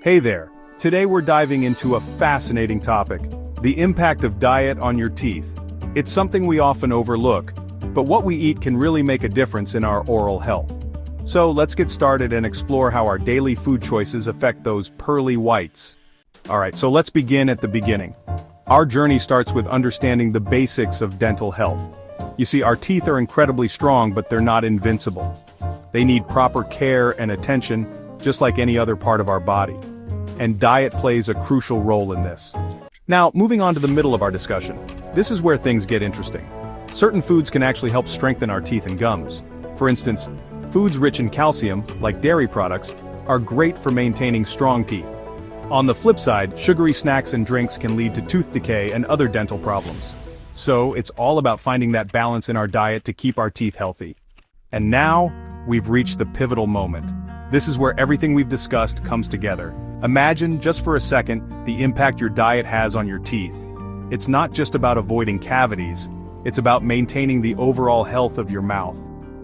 Hey there. Today we're diving into a fascinating topic, the impact of diet on your teeth. It's something we often overlook, but what we eat can really make a difference in our oral health. So let's get started and explore how our daily food choices affect those pearly whites. Alright, so let's begin at the beginning. Our journey starts with understanding the basics of dental health. You see, our teeth are incredibly strong, but they're not invincible. They need proper care and attention, just like any other part of our body. And diet plays a crucial role in this. Now, moving on to the middle of our discussion. This is where things get interesting. Certain foods can actually help strengthen our teeth and gums. For instance, foods rich in calcium, like dairy products, are great for maintaining strong teeth. On the flip side, sugary snacks and drinks can lead to tooth decay and other dental problems. So, it's all about finding that balance in our diet to keep our teeth healthy. And now, we've reached the pivotal moment. This is where everything we've discussed comes together. Imagine, just for a second, the impact your diet has on your teeth. It's not just about avoiding cavities, it's about maintaining the overall health of your mouth.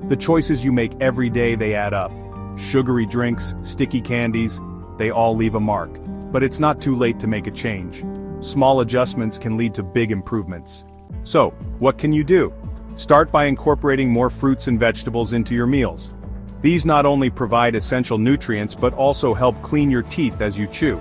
The choices you make every day, they add up. Sugary drinks, sticky candies, they all leave a mark. But it's not too late to make a change. Small adjustments can lead to big improvements. So, what can you do? Start by incorporating more fruits and vegetables into your meals. These not only provide essential nutrients but also help clean your teeth as you chew.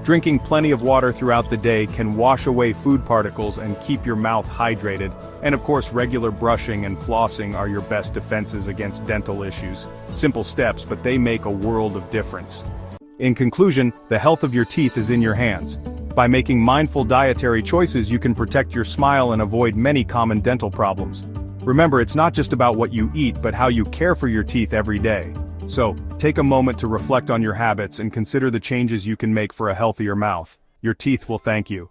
Drinking plenty of water throughout the day can wash away food particles and keep your mouth hydrated, and of course regular brushing and flossing are your best defenses against dental issues. Simple steps, but they make a world of difference. In conclusion, the health of your teeth is in your hands. By making mindful dietary choices, you can protect your smile and avoid many common dental problems. Remember, it's not just about what you eat but how you care for your teeth every day. So, take a moment to reflect on your habits and consider the changes you can make for a healthier mouth. Your teeth will thank you.